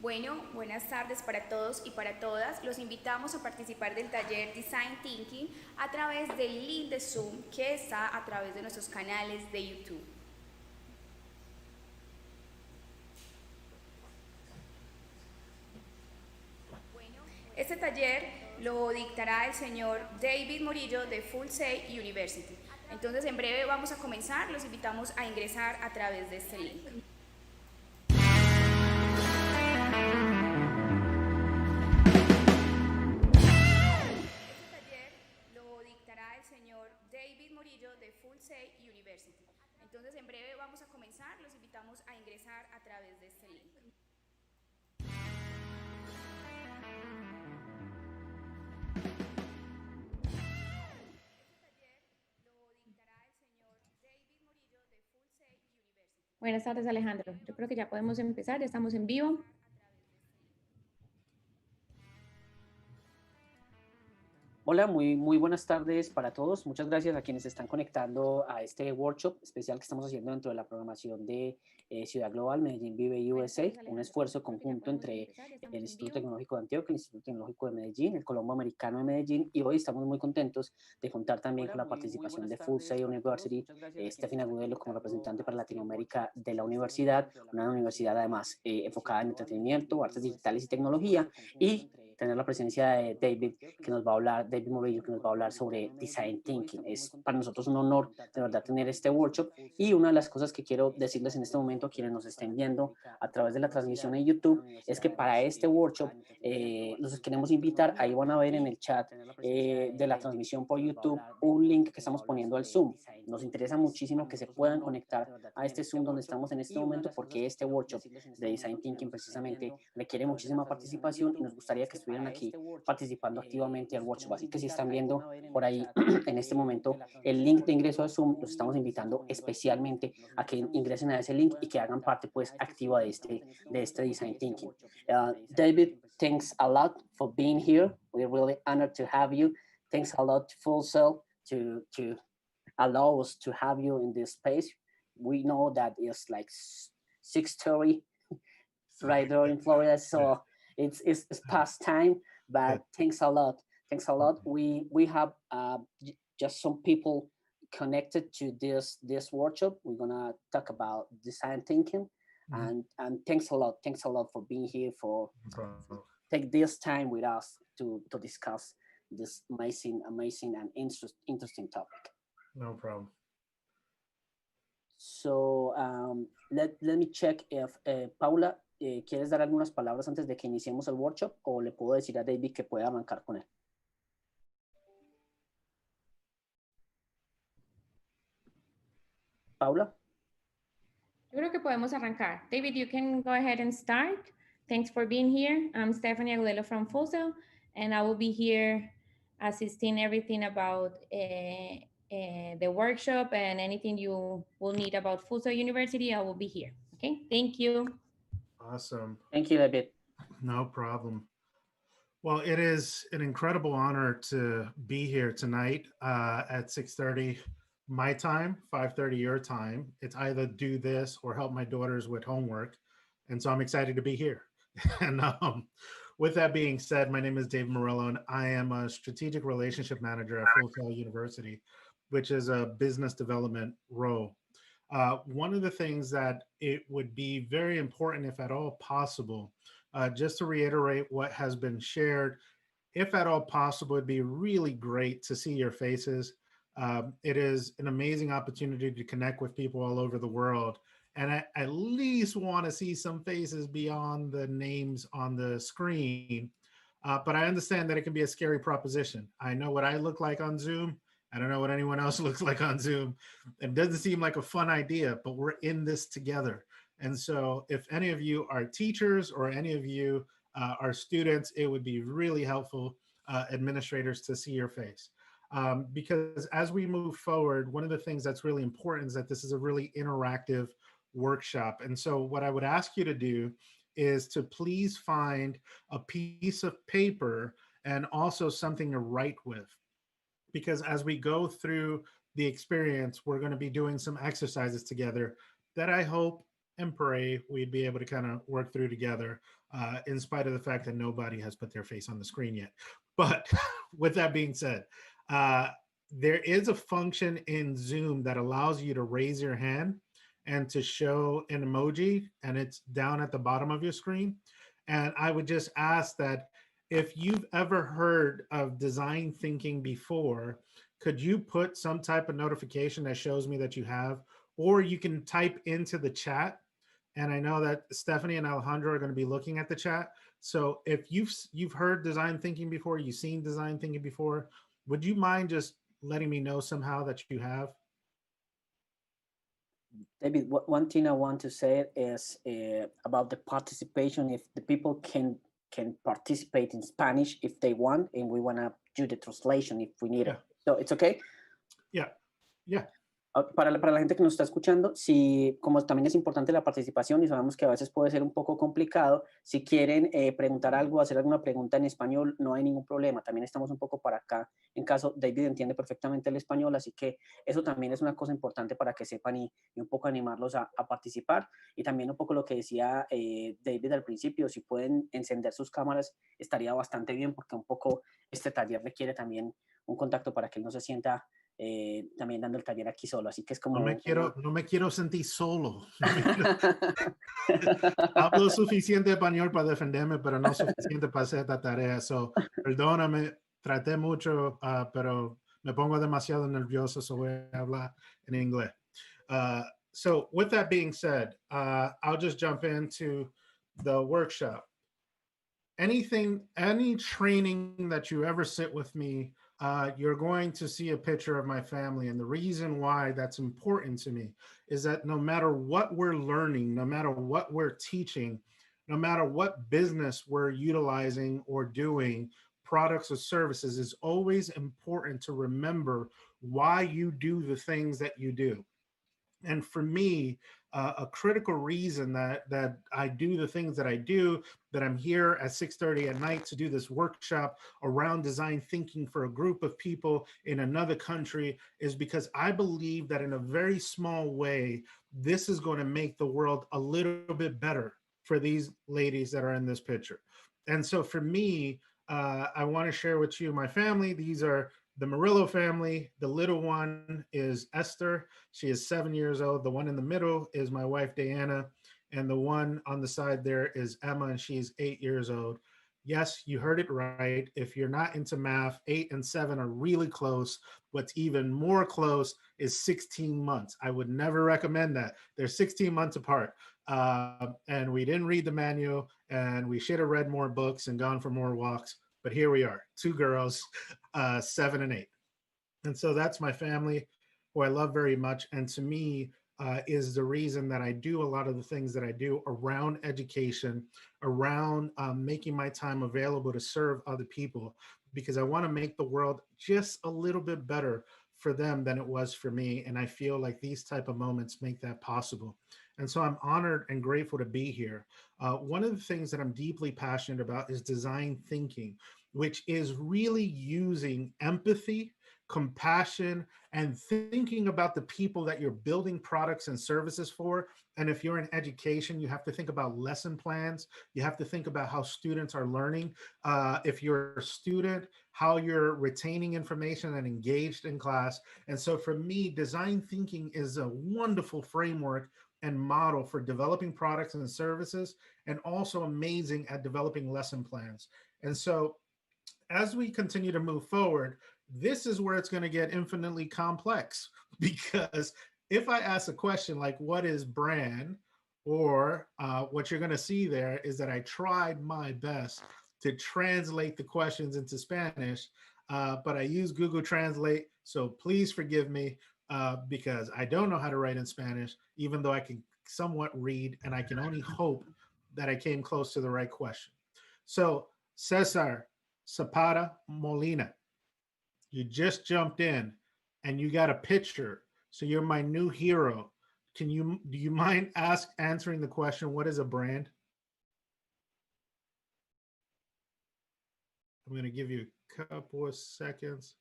Bueno, buenas tardes para todos y para todas. Los invitamos a participar del taller Design Thinking a través del link de Zoom que está a través de nuestros canales de YouTube. Este taller lo dictará el señor David Morillo de Full Sail University. Entonces, en breve vamos a comenzar. Los invitamos a ingresar a través de este link. Este taller lo dictará el señor David Morillo de Full Sail University. Entonces, en breve vamos a comenzar. Los invitamos a ingresar a través de este link. Buenas tardes, Alejandro. Yo creo que ya podemos empezar, ya estamos en vivo. Hola, muy buenas tardes para todos. Muchas gracias a quienes se están conectando a este workshop especial que estamos haciendo dentro de la programación de Ciudad Global, Medellín Vive y USA, un esfuerzo conjunto entre el Instituto Tecnológico de Antioquia, el Instituto Tecnológico de Medellín, el Colombo Americano de Medellín, y hoy estamos muy contentos de contar también con la participación de Full Sail University, Stephanie Agudelo como representante para Latinoamérica de la universidad, una universidad además enfocada en entretenimiento, artes digitales y tecnología, y tener la presencia de David, que nos va a hablar, David Morillo, que nos va a hablar sobre Design Thinking. Es para nosotros un honor de verdad tener este workshop, y una de las cosas que quiero decirles en este momento a quienes nos estén viendo a través de la transmisión en YouTube es que para este workshop los queremos invitar. Ahí van a ver en el chat de la transmisión por YouTube un link que estamos poniendo al Zoom. Nos interesa muchísimo que se puedan conectar a este Zoom donde estamos en este momento, porque este workshop de Design Thinking precisamente requiere muchísima participación y nos gustaría que estuvieran aquí participando activamente al workshop. Así que si están viendo por ahí en este momento el link de ingreso a Zoom, los estamos invitando especialmente a que ingresen a ese link y que hagan parte pues activa de este Design Thinking. David, thanks a lot for being here. We're really honored to have you. Thanks a lot to Full Sail to allow us to have you in this space. We know that it's like 6:30 right there in Florida, so it's past time, but thanks a lot. Thanks a lot. We have just some people connected to this workshop. We're gonna talk about design thinking, and thanks a lot. Thanks a lot for being here, for take this time with us to discuss this amazing and interesting topic. No problem. So let me check if Paula, ¿quieres dar algunas palabras antes de que iniciemos el workshop, o le puedo decir a David que pueda arrancar con él? Paula? Yo creo que podemos arrancar. David, you can go ahead and start. Thanks for being here. I'm Stephanie Agudelo from Full Sail, and I will be here assisting everything about the workshop, and anything you will need about Full Sail University, I will be here. Okay, thank you. Awesome. Thank you, David. No problem. Well, it is an incredible honor to be here tonight at 6:30 my time, 5:30 your time. It's either do this or help my daughters with homework. And so I'm excited to be here. And with that being said, my name is Dave Morrillo, and I am a strategic relationship manager at Full Sail University, which is a business development role. One of the things that it would be very important, if at all possible, just to reiterate what has been shared, if at all possible, it'd be really great to see your faces. It is an amazing opportunity to connect with people all over the world. And I at least want to see some faces beyond the names on the screen. But I understand that it can be a scary proposition. I know what I look like on Zoom. I don't know what anyone else looks like on Zoom. It doesn't seem like a fun idea, but we're in this together. And so if any of you are teachers or any of you are students, it would be really helpful, administrators, to see your face. Because as we move forward, one of the things that's really important is that this is a really interactive workshop. And so what I would ask you to do is to please find a piece of paper and also something to write with. Because as we go through the experience, we're going to be doing some exercises together that I hope and pray we'd be able to kind of work through together. in spite of the fact that nobody has put their face on the screen yet. But with that being said, there is a function in Zoom that allows you to raise your hand and to show an emoji, and it's down at the bottom of your screen. And I would just ask that if you've ever heard of design thinking before, could you put some type of notification that shows me that you have, or you can type into the chat. And I know that Stephanie and Alejandro are going to be looking at the chat. So if you've heard design thinking before, you've seen design thinking before, would you mind just letting me know somehow that you have? David, one thing I want to say is about the participation. If the people can participate in Spanish if they want, and we want to do the translation if we need it. So it's okay? Yeah. Yeah. Para la gente que nos está escuchando, si, como también es importante la participación y sabemos que a veces puede ser un poco complicado, si quieren preguntar algo, hacer alguna pregunta en español, no hay ningún problema. También estamos un poco para acá. En caso, David entiende perfectamente el español, así que eso también es una cosa importante para que sepan y un poco animarlos a participar. Y también un poco lo que decía David al principio, si pueden encender sus cámaras, estaría bastante bien, porque un poco este taller requiere también un contacto para que él no se sienta también dando el taller aquí solo, así que es como... No me quiero sentir solo. Hablo suficiente español para defenderme, pero no suficiente para hacer esta tarea. So, perdóname, traté mucho, pero me pongo demasiado nervioso, so voy a hablar en inglés. So with that being said, I'll just jump into the workshop. Any training that you ever sit with me, you're going to see a picture of my family. And the reason why that's important to me is that no matter what we're learning, no matter what we're teaching, no matter what business we're utilizing or doing, products or services, is always important to remember why you do the things that you do. And for me, a critical reason that I do the things that I do, that I'm here at 6:30 at night to do this workshop around design thinking for a group of people in another country, is because I believe that in a very small way, this is going to make the world a little bit better for these ladies that are in this picture. And so for me, I want to share with you my family. These are the MORRILLO family. The little one is Esther. She is 7 years old. The one in the middle is my wife, Diana. And the one on the side there is Emma, and she's 8 years old. Yes, you heard it right. If you're not into math, 8 and 7 are really close. What's even more close is 16 months. I would never recommend that. They're 16 months apart. And we didn't read the manual, and we should have read more books and gone for more walks. But here we are, two girls, 7 and 8. And so that's my family, who I love very much. And to me, is the reason that I do a lot of the things that I do around education, around making my time available to serve other people, because I want to make the world just a little bit better for them than it was for me. And I feel like these type of moments make that possible. And so I'm honored and grateful to be here. One of the things that I'm deeply passionate about is design thinking, which is really using empathy, compassion, and thinking about the people that you're building products and services for. And if you're in education, you have to think about lesson plans. You have to think about how students are learning. If you're a student, how you're retaining information and engaged in class. And so for me, design thinking is a wonderful framework and model for developing products and services, and also amazing at developing lesson plans. And so as we continue to move forward, this is where it's going to get infinitely complex, because if I ask a question like, what is brand? Or what you're going to see there is that I tried my best to translate the questions into Spanish, but I use Google Translate. So please forgive me, because I don't know how to write in Spanish, even though I can somewhat read, and I can only hope that I came close to the right question. So Cesar Zapata Molina, you just jumped in and you got a picture. So you're my new hero. Do you mind answering the question, what is a brand? I'm going to give you a couple of seconds.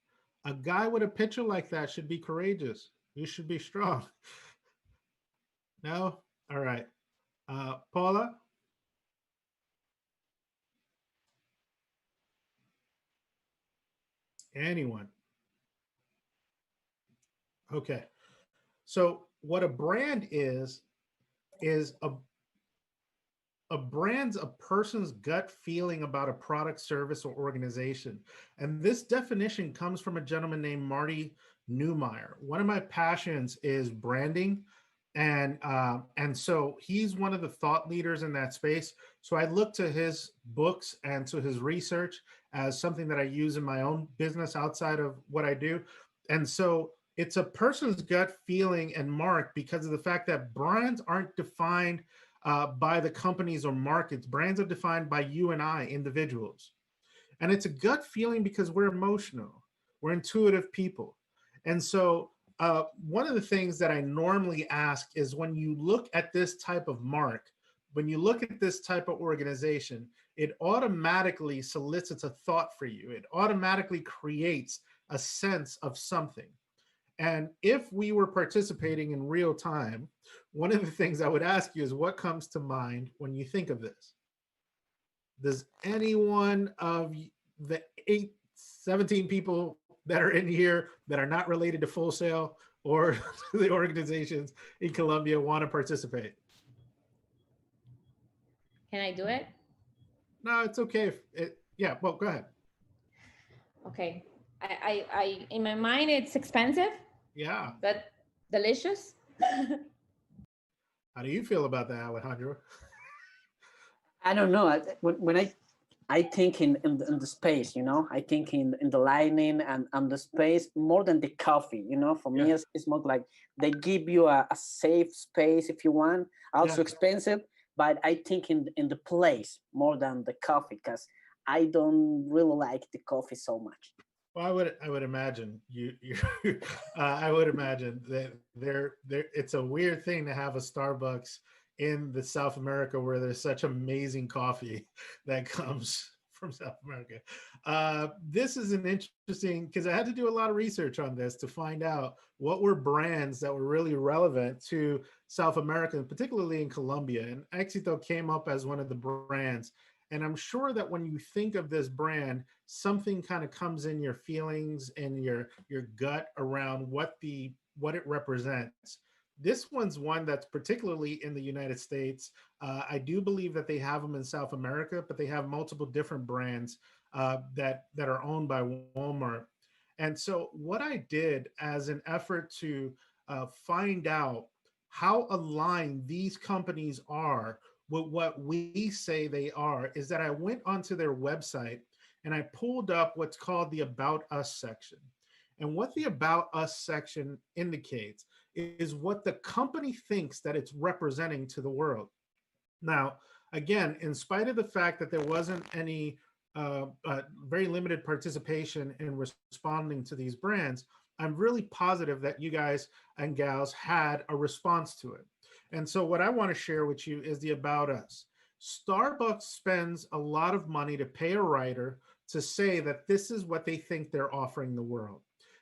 A guy with a picture like that should be courageous. You should be strong. No? All right. Paula? Anyone? Okay. So what a brand is a brand's a person's gut feeling about a product, service, or organization. And this definition comes from a gentleman named Marty Newmeyer. One of my passions is branding. And so he's one of the thought leaders in that space. So I look to his books and to his research as something that I use in my own business outside of what I do. And so it's a person's gut feeling and mark because of the fact that brands aren't defined by the companies or markets. Brands are defined by you and I, individuals. And it's a gut feeling because we're emotional, we're intuitive people. And so, one of the things that I normally ask is when you look at this type of mark, when you look at this type of organization, it automatically solicits a thought for you. It automatically creates a sense of something. And if we were participating in real time, one of the things I would ask you is what comes to mind when you think of this? Does anyone of the 17 people that are in here that are not related to Full Sail or the organizations in Colombia want to participate? Can I do it? No, it's okay. Yeah, well, go ahead. Okay. I in my mind, it's expensive. Yeah. But delicious. How do you feel about that, Alejandro? I don't know. When I think in the space, I think in the lighting and the space more than the coffee, For me, it's more like they give you a safe space if you want, also expensive, but I think in the place more than the coffee because I don't really like the coffee so much. Well, I would imagine I would imagine that it's a weird thing to have a Starbucks in the South America where there's such amazing coffee that comes from South America. This is an interesting, because I had to do a lot of research on this to find out what were brands that were really relevant to South America, particularly in Colombia. And Éxito came up as one of the brands. And I'm sure that when you think of this brand, something kind of comes in your feelings and your gut around what it represents. This one's one that's particularly in the United States. I do believe that they have them in South America, but they have multiple different brands that are owned by Walmart. And so what I did as an effort to find out how aligned these companies are with what we say they are is that I went onto their website and I pulled up what's called the About Us section. And what the About Us section indicates is what the company thinks that it's representing to the world. Now, again, in spite of the fact that there wasn't any very limited participation in responding to these brands, I'm really positive that you guys and gals had a response to it. And so what I want to share with you is the About Us. Starbucks spends a lot of money to pay a writer to say that this is what they think they're offering the world.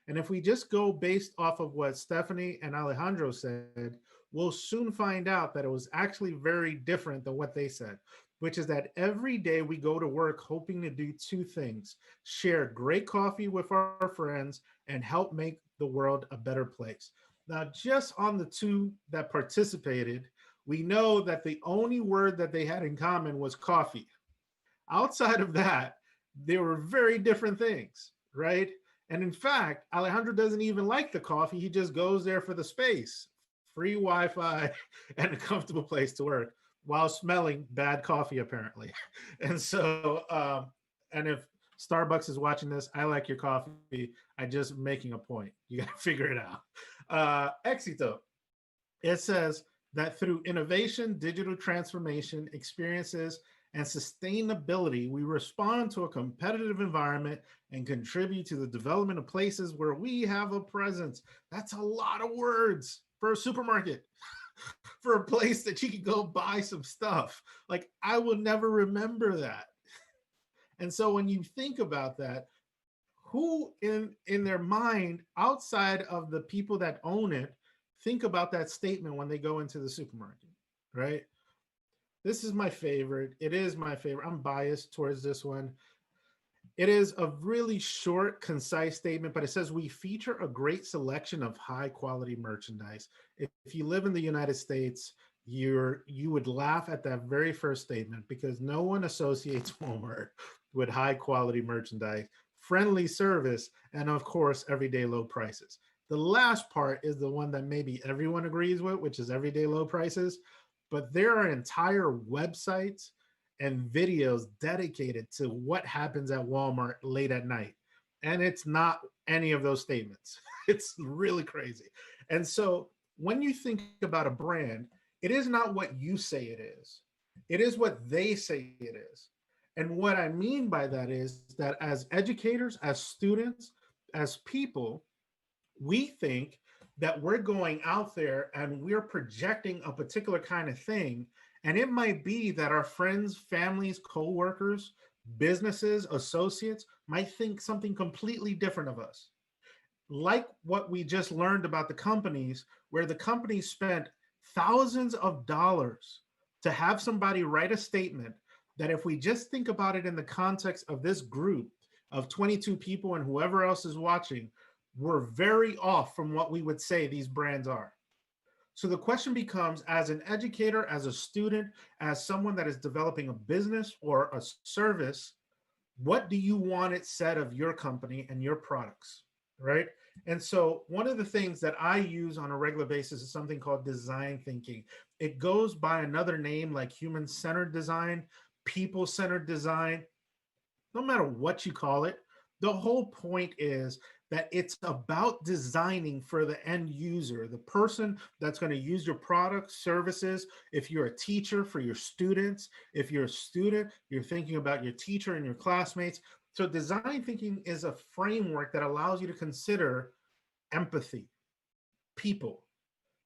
And if we just go based off of what Stephanie and Alejandro said, we'll soon find out that it was actually very different than what they said, which is that every day we go to work hoping to do two things: share great coffee with our friends and help make the world a better place. Now, just on the two that participated, we know that the only word that they had in common was coffee. Outside of that, they were very different things, right? And in fact, Alejandro doesn't even like the coffee. He just goes there for the space, free Wi-Fi, and a comfortable place to work while smelling bad coffee, apparently. And so, and if Starbucks is watching this, I like your coffee. I just making a point. You got to figure it out. Éxito. It says that through innovation, digital transformation, experiences, and sustainability, we respond to a competitive environment and contribute to the development of places where we have a presence. That's a lot of words for a supermarket, for a place that you can go buy some stuff. Like, I will never remember that. And so when you think about that, who in their mind, outside of the people that own it, think about that statement when they go into the supermarket, right? This is my favorite. It is my favorite. I'm biased towards this one. It is a really short, concise statement, but it says we feature a great selection of high quality merchandise. If you live in the United States, you would laugh at that very first statement because no one associates Walmart with high quality merchandise, friendly service, and of course, everyday low prices. The last part is the one that maybe everyone agrees with, which is everyday low prices. But there are entire websites and videos dedicated to what happens at Walmart late at night. And it's not any of those statements. It's really crazy. And so when you think about a brand, it is not what you say it is what they say it is. And what I mean by that is that as educators, as students, as people, we think that we're going out there and we're projecting a particular kind of thing. And it might be that our friends, families, coworkers, businesses, associates might think something completely different of us. Like what we just learned about the companies, where the companies spent thousands of dollars to have somebody write a statement that if we just think about it in the context of this group of 22 people and whoever else is watching, we're very off from what we would say these brands are. So the question becomes, as an educator, as a student, as someone that is developing a business or a service, what do you want it said of your company and your products, right? And so one of the things that I use on a regular basis is something called design thinking. It goes by another name like human-centered design, people-centered design. No matter what you call it, the whole point is that it's about designing for the end user, the person that's going to use your products, services. If you're a teacher, for your students. If you're a student, you're thinking about your teacher and your classmates. So design thinking is a framework that allows you to consider empathy, people.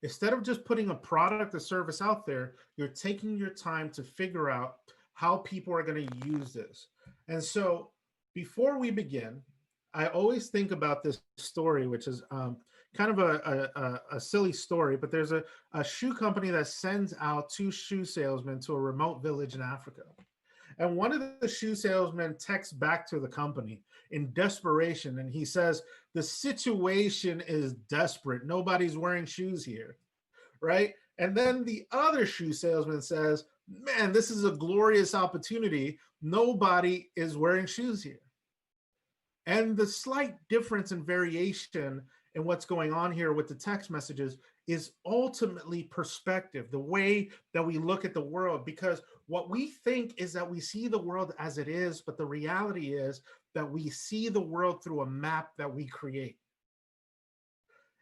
Instead of just putting a product or service out there, you're taking your time to figure out how people are going to use this. And so before we begin, I always think about this story, which is kind of a silly story, but there's a shoe company that sends out two shoe salesmen to a remote village in Africa. And one of the shoe salesmen texts back to the company in desperation, and he says, the situation is desperate. Nobody's wearing shoes here, right? And then the other shoe salesman says, man, this is a glorious opportunity. Nobody is wearing shoes here. And the slight difference and variation in what's going on here with the text messages is ultimately perspective, the way that we look at the world. Because what we think is that we see the world as it is, but the reality is that we see the world through a map that we create.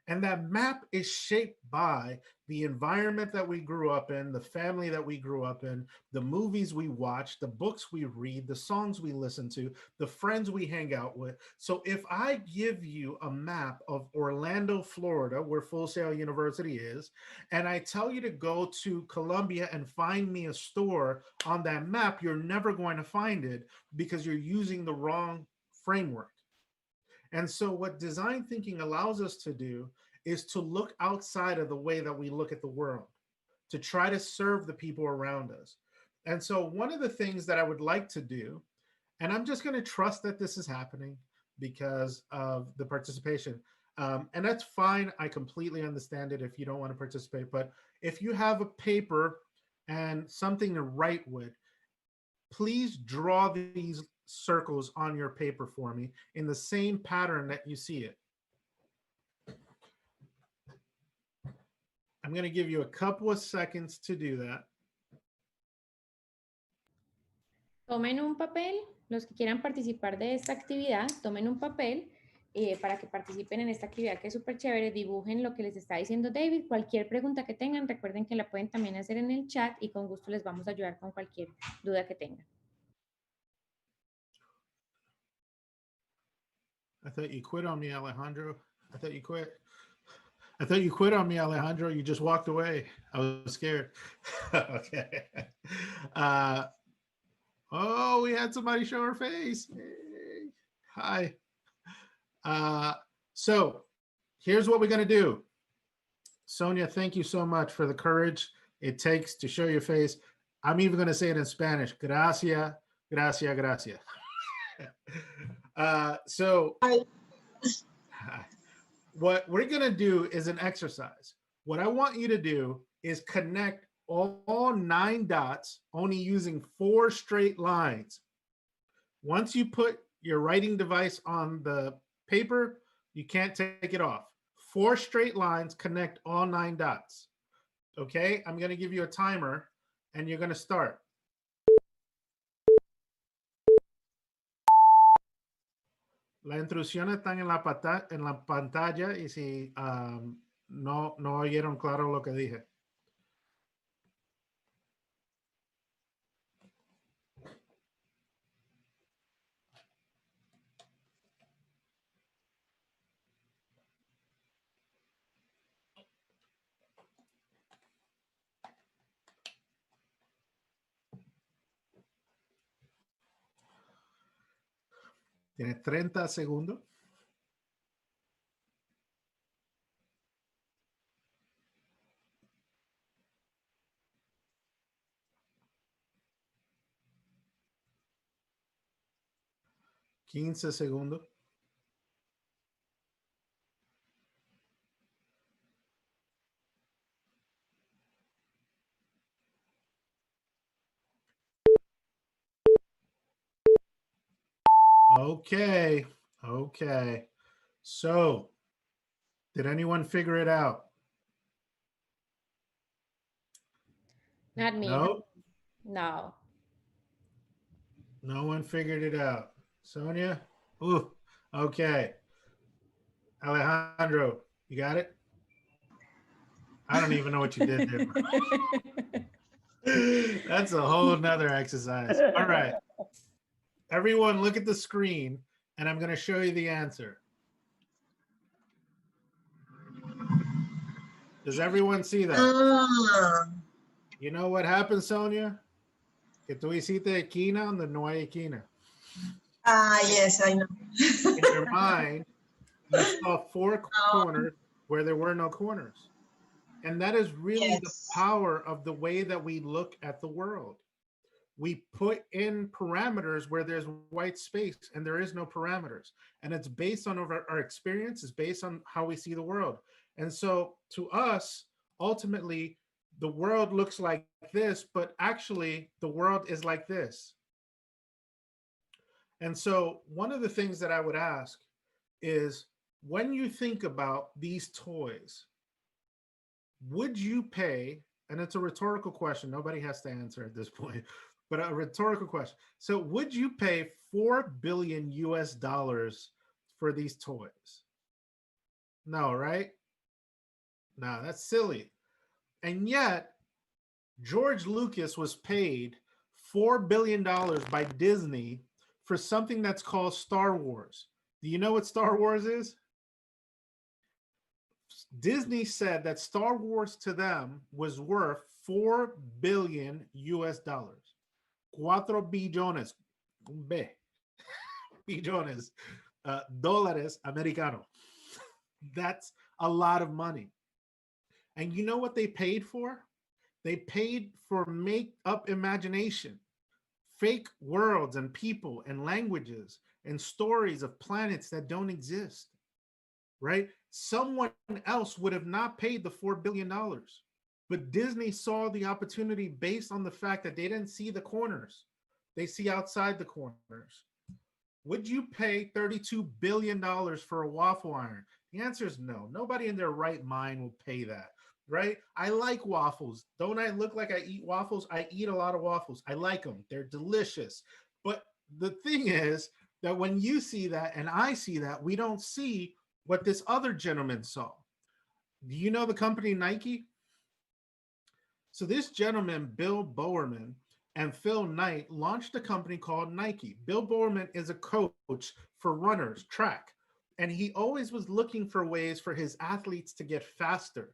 And that map is shaped by the environment that we grew up in, the family that we grew up in, the movies we watch, the books we read, the songs we listen to, the friends we hang out with. So if I give you a map of Orlando, Florida, where Full Sail University is, and I tell you to go to Columbia and find me a store on that map, you're never going to find it because you're using the wrong framework. And so what design thinking allows us to do is to look outside of the way that we look at the world, to try to serve the people around us. And so one of the things that I would like to do, and I'm just going to trust that this is happening because of the participation. And that's fine. I completely understand it if you don't want to participate. But if you have a paper and something to write with, please draw these circles on your paper for me in the same pattern that you see it. I'm going to give you a couple of seconds to do that. Tomen un papel, los que quieran participar de esta actividad, tomen un papel para que participen en esta actividad que es súper chévere, dibujen lo que les está diciendo David, cualquier pregunta que tengan, recuerden que la pueden también hacer en el chat y con gusto les vamos a ayudar con cualquier duda que tengan. I thought you quit on me, Alejandro. I thought you quit. I thought you quit on me, Alejandro. You just walked away. I was scared. Okay. Oh, we had somebody show her face. Hey. Hi. So here's what we're going to do. Sonia, thank you so much for the courage it takes to show your face. I'm even going to say it in Spanish. Gracias, gracias, gracias. So what we're going to do is an exercise. What I want you to do is connect all 9 dots only using 4 straight lines. Once you put your writing device on the paper, you can't take it off. 4 straight lines connect all 9 dots. Okay, I'm going to give you a timer and you're going to start. La instrucción están en la pantalla y si no oyeron claro lo que dije. Tienes 30 segundos. $15 segundos. Okay. So, did anyone figure it out? Not me. No? No. No one figured it out. Sonia? Ooh, okay. Alejandro, you got it? I don't even know what you did there. That's a whole nother exercise. All right. Everyone look at the screen and I'm going to show you the answer. Does everyone see that? You know what happened, Sonia? Que tú hiciste esquina donde no hay esquina. Yes, I know. In your mind, you saw 4 corners where there were no corners. And that is really the power of the way that we look at the world. We put in parameters where there's white space and there is no parameters. And it's based on our experience, it's based on how we see the world. And so to us, ultimately, the world looks like this, but actually the world is like this. And so one of the things that I would ask is, when you think about these toys, would you pay, and it's a rhetorical question, nobody has to answer at this point, but a rhetorical question. So would you pay $4 billion US for these toys? No, right? No, that's silly. And yet, George Lucas was paid $4 billion by Disney for something that's called Star Wars. Do you know what Star Wars is? Disney said that Star Wars to them was worth $4 billion US. 4 billones, billones, dólares americano. That's a lot of money. And you know what they paid for? They paid for make-up imagination, fake worlds and people and languages and stories of planets that don't exist, right? Someone else would have not paid the $4 billion, but Disney saw the opportunity based on the fact that they didn't see the corners. They see outside the corners. Would you pay $32 billion for a waffle iron? The answer is no. Nobody in their right mind will pay that, right? I like waffles. Don't I look like I eat waffles? I eat a lot of waffles. I like them. They're delicious. But the thing is that when you see that and I see that, we don't see what this other gentleman saw. Do you know the company Nike? So this gentleman, Bill Bowerman, and Phil Knight launched a company called Nike. Bill Bowerman is a coach for runners, track, and he always was looking for ways for his athletes to get faster.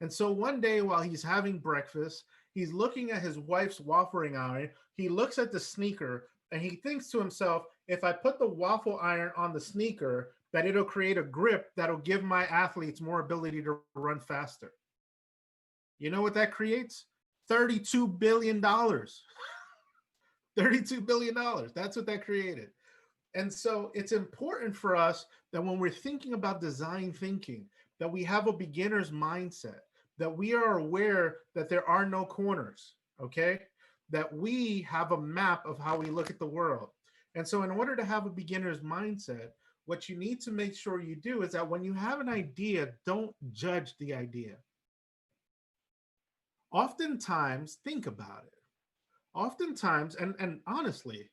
And so one day while he's having breakfast, he's looking at his wife's waffling iron. He looks at the sneaker and he thinks to himself, if I put the waffle iron on the sneaker, that it'll create a grip that'll give my athletes more ability to run faster. You know what that creates? $32 billion. $32 billion. That's what that created. And so it's important for us that when we're thinking about design thinking, that we have a beginner's mindset, that we are aware that there are no corners, okay? That we have a map of how we look at the world. And so in order to have a beginner's mindset, what you need to make sure you do is that when you have an idea, don't judge the idea. Oftentimes, think about it. Oftentimes, and honestly,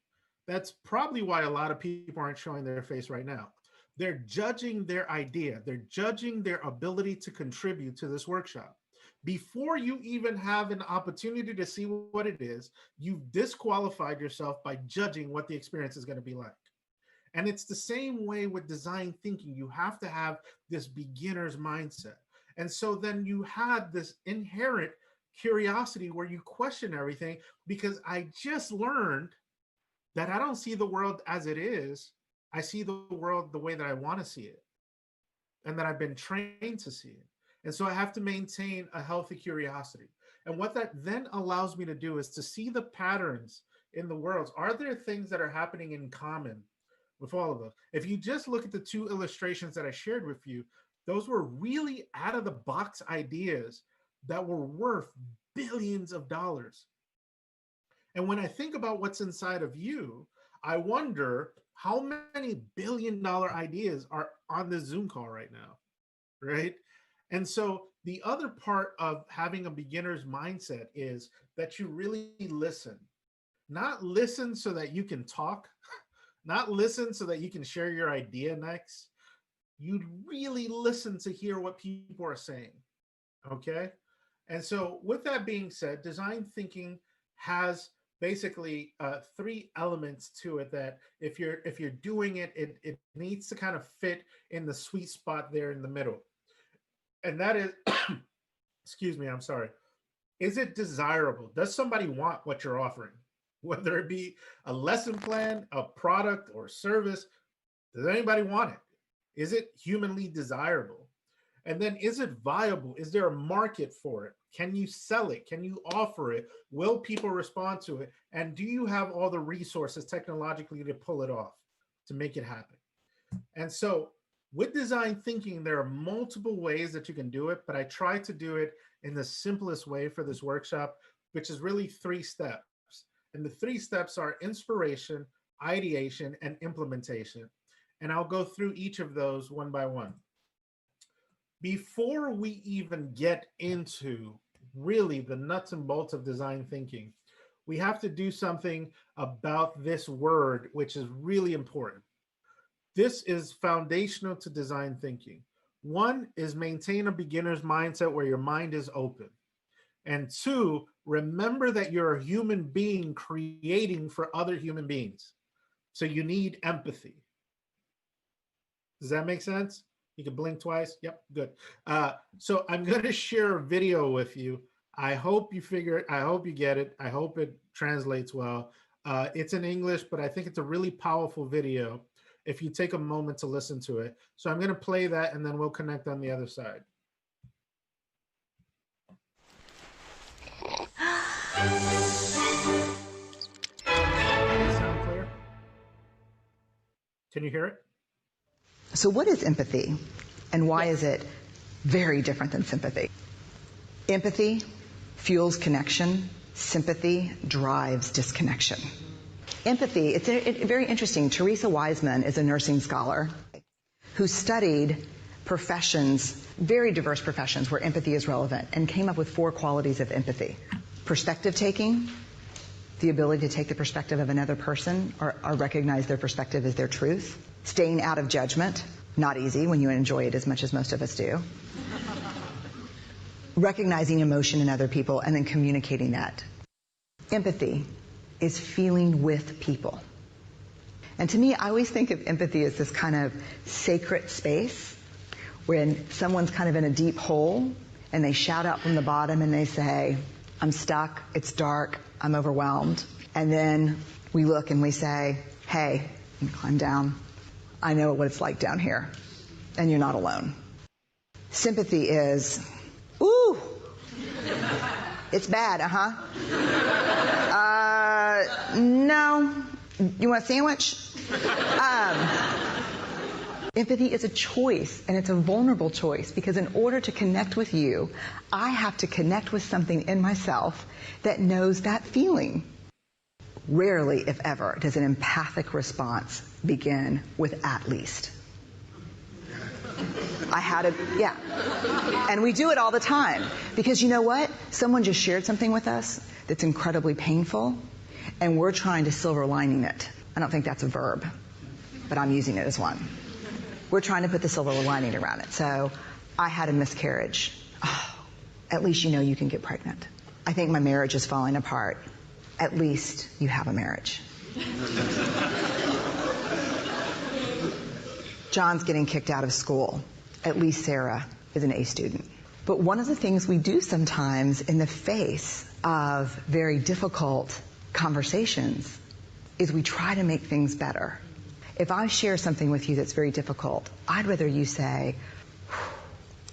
that's probably why a lot of people aren't showing their face right now. They're judging their idea. They're judging their ability to contribute to this workshop. Before you even have an opportunity to see what it is, you've disqualified yourself by judging what the experience is going to be like. And it's the same way with design thinking. You have to have this beginner's mindset. And so then you had this inherent curiosity where you question everything, because I just learned that I don't see the world as it is. I see the world the way that I want to see it, and that I've been trained to see it. And so I have to maintain a healthy curiosity. And what that then allows me to do is to see the patterns in the world. Are there things that are happening in common with all of us? If you just look at the two illustrations that I shared with you, those were really out of the box ideas that were worth billions of dollars. And when I think about what's inside of you, I wonder how many billion-dollar ideas are on this Zoom call right now, right? And so the other part of having a beginner's mindset is that you really listen. Not listen so that you can talk, not listen so that you can share your idea next. You'd really listen to hear what people are saying, okay? And so with that being said, design thinking has basically three elements to it that if you're doing it, it needs to kind of fit in the sweet spot there in the middle. And that is, excuse me, I'm sorry. Is it desirable? Does somebody want what you're offering? Whether it be a lesson plan, a product, or service, does anybody want it? Is it humanly desirable? And then is it viable? Is there a market for it? Can you sell it? Can you offer it? Will people respond to it? And do you have all the resources technologically to pull it off, to make it happen? And so with design thinking, there are multiple ways that you can do it, but I try to do it in the simplest way for this workshop, which is really 3 steps. And the 3 steps are inspiration, ideation, and implementation. And I'll go through each of those one by one. Before we even get into really the nuts and bolts of design thinking, we have to do something about this word, which is really important. This is foundational to design thinking. 1 is maintain a beginner's mindset where your mind is open. And 2, remember that you're a human being creating for other human beings. So you need empathy. Does that make sense? You can blink twice. Yep, good. So I'm going to share a video with you. I hope you figure it. I hope you get it. I hope it translates well. It's in English, but I think it's a really powerful video if you take a moment to listen to it. So I'm going to play that, and then we'll connect on the other side. Sound clear? Can you hear it? So what is empathy, and why is it very different than sympathy? Empathy fuels connection. Sympathy drives disconnection. Empathy, it's very interesting. Teresa Wiseman is a nursing scholar who studied professions, very diverse professions where empathy is relevant, and came up with 4 qualities of empathy. Perspective taking, the ability to take the perspective of another person or recognize their perspective as their truth. Staying out of judgment, not easy when you enjoy it as much as most of us do. Recognizing emotion in other people and then communicating that. Empathy is feeling with people. And to me, I always think of empathy as this kind of sacred space when someone's kind of in a deep hole and they shout out from the bottom and they say, I'm stuck, it's dark, I'm overwhelmed. And then we look and we say, hey, you climb down. I know what it's like down here, and you're not alone. Sympathy is, ooh, it's bad, no. You want a sandwich? Empathy is a choice, and it's a vulnerable choice, because in order to connect with you, I have to connect with something in myself that knows that feeling. Rarely, if ever, does an empathic response begin with "at least." Yeah. And we do it all the time, because you know what? Someone just shared something with us that's incredibly painful, and we're trying to silver lining it. I don't think that's a verb, but I'm using it as one. We're trying to put the silver lining around it. So, I had a miscarriage. Oh, at least you know you can get pregnant. I think my marriage is falling apart. At least you have a marriage. John's getting kicked out of school. At least Sarah is an A student. But one of the things we do sometimes in the face of very difficult conversations is we try to make things better. If I share something with you that's very difficult, I'd rather you say,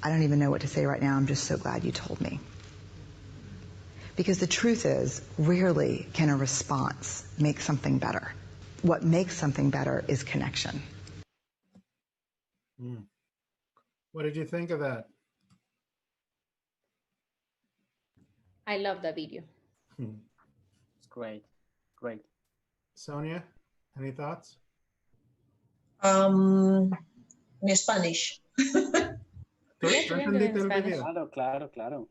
"I don't even know what to say right now. I'm just so glad you told me." Because the truth is, rarely can a response make something better. What makes something better is connection. What did you think of that? I love the video. It's great. Great. Sonia, any thoughts? Mi Spanish. ¿Tú Yeah, you can do it in entendiste el Spanish. video? Claro.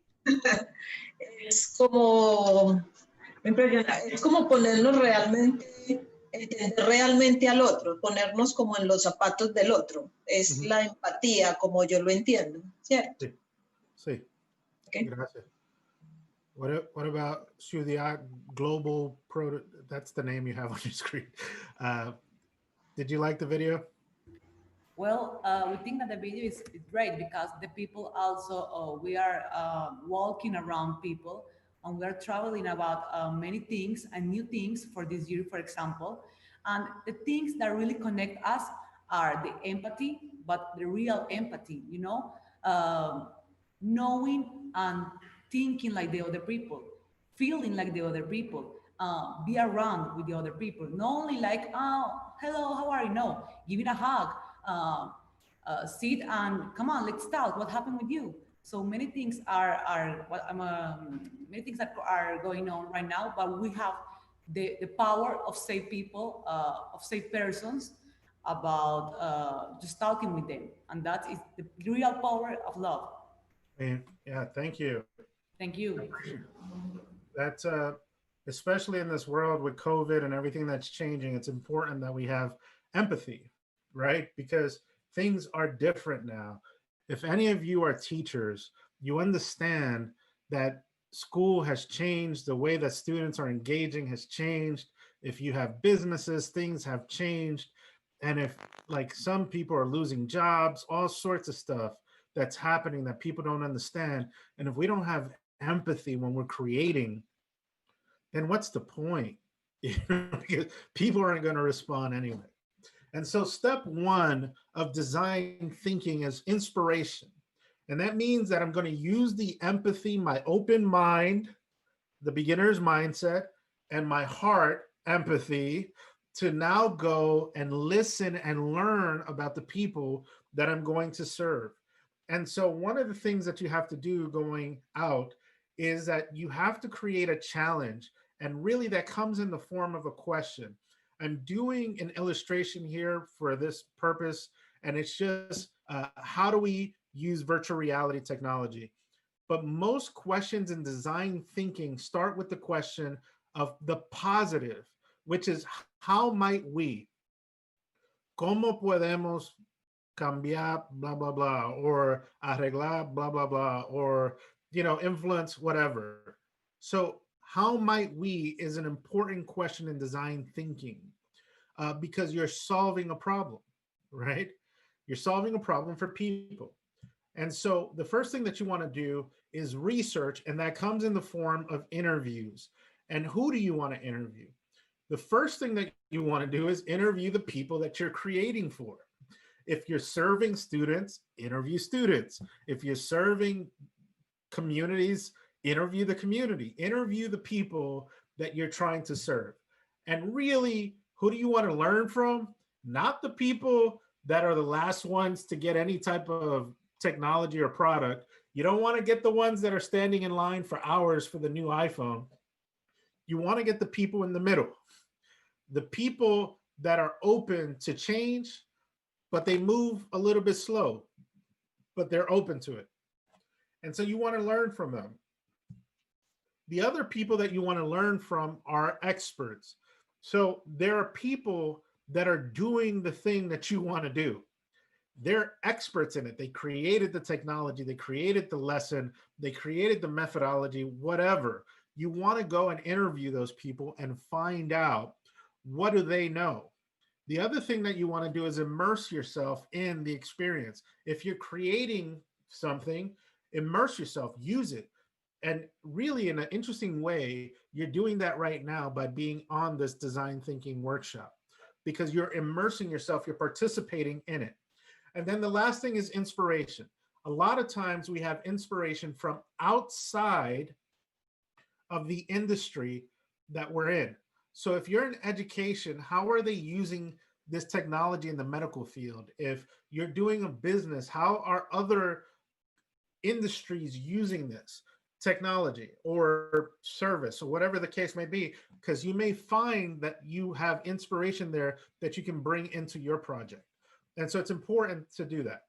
Es como, me impresiona, es como ponernos realmente, entender realmente al otro, ponernos como en los zapatos del otro. Es la empatía, como yo lo entiendo, ¿cierto? Sí. Okay. Gracias. What about Ciudad Global Pro? That's the name you have on your screen. Did you like the video? Well, we think that the video is great because the people also, we are walking around people and we are traveling about many things and new things for this year, for example. And the things that really connect us are the empathy, but the real empathy, you know, knowing and thinking like the other people, feeling like the other people, be around with the other people, not only like, oh, hello, how are you? No, give it a hug. Sit and come on, let's talk. What happened with you? So many things many things that are going on right now, but we have the power of save people, of save persons, about just talking with them, and that is the real power of love. Yeah, thank you. Thank you. That's especially in this world with COVID and everything that's changing, it's important that we have empathy, right? Because things are different now. If any of you are teachers, you understand that school has changed, the way that students are engaging has changed. If you have businesses, things have changed. And if like some people are losing jobs, all sorts of stuff that's happening that people don't understand. And if we don't have empathy when we're creating, then what's the point? Because people aren't going to respond anyway. And so step one of design thinking is inspiration. And that means that I'm going to use the empathy, my open mind, the beginner's mindset, and my heart empathy to now go and listen and learn about the people that I'm going to serve. And so one of the things that you have to do going out is that you have to create a challenge. And really that comes in the form of a question. I'm doing an illustration here for this purpose, and it's just how do we use virtual reality technology? But most questions in design thinking start with the question of the positive, which is how might we? ¿Cómo podemos cambiar, blah, blah, blah, or arreglar, blah, blah, blah, or, influence, whatever. So how might we is an important question in design thinking because you're solving a problem, right? You're solving a problem for people. And so the first thing that you want to do is research, and that comes in the form of interviews. And who do you want to interview? The first thing that you want to do is interview the people that you're creating for. If you're serving students, interview students. If you're serving communities, interview the community. Interview the people that you're trying to serve. And really, who do you want to learn from? not the people that are the last ones to get any type of technology or product. You don't want to get the ones that are standing in line for hours for the new iPhone. You want to get the people in the middle, the people that are open to change, but they move a little bit slow, but they're open to it. And so you want to learn from them. The other people that you want to learn from are experts. So there are people that are doing the thing that you want to do. They're experts in it. They created the technology, they created the lesson, they created the methodology, whatever. You want to go and interview those people and find out, what do they know? The other thing that you want to do is immerse yourself in the experience. If you're creating something, immerse yourself, use it. And really, in an interesting way, you're doing that right now by being on this design thinking workshop, because you're immersing yourself, you're participating in it. And then the last thing is inspiration. A lot of times we have inspiration from outside of the industry that we're in. So if you're in education, how are they using this technology in the medical field? If you're doing a business, how are other industries using this technology or service or whatever the case may be? Because you may find that you have inspiration there that you can bring into your project. And so it's important to do that.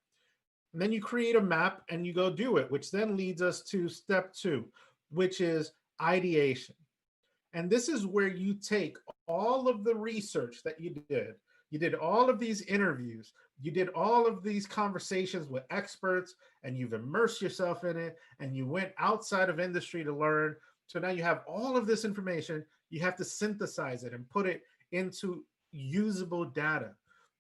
And then you create a map and you go do it, which then leads us to step 2, which is ideation. And this is where you take all of the research that you did all of these interviews, you did all of these conversations with experts, and you've immersed yourself in it, and you went outside of industry to learn. So now you have all of this information, you have to synthesize it and put it into usable data.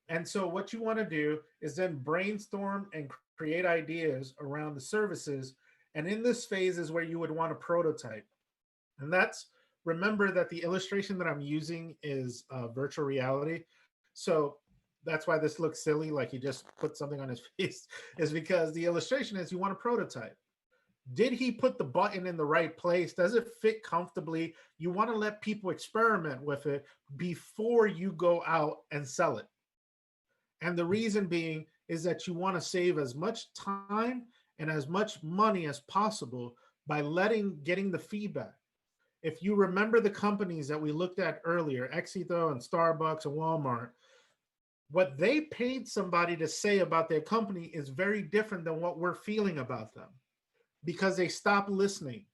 And so what you want to do is then brainstorm and create ideas around the services. And in this phase is where you would want to prototype. And that's, remember that the illustration that I'm using is virtual reality. So that's why this looks silly, like he just put something on his face, is because the illustration is you want to prototype. Did he put the button in the right place? Does it fit comfortably? You want to let people experiment with it before you go out and sell it. And the reason being is that you want to save as much time and as much money as possible by getting the feedback. If you remember the companies that we looked at earlier, Exito and Starbucks and Walmart, what they paid somebody to say about their company is very different than what we're feeling about them, because they stopped listening.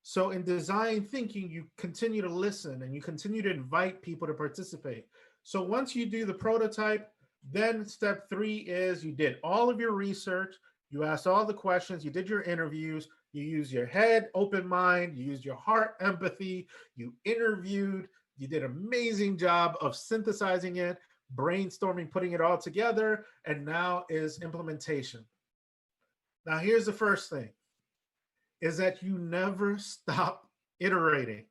So in design thinking, you continue to listen and you continue to invite people to participate. So once you do the prototype, then step 3 is you did all of your research, you asked all the questions, you did your interviews, you used your head, open mind, you used your heart, empathy, you interviewed, you did an amazing job of synthesizing it, brainstorming, putting it all together, and now is implementation. Now here's the first thing, is that you never stop iterating.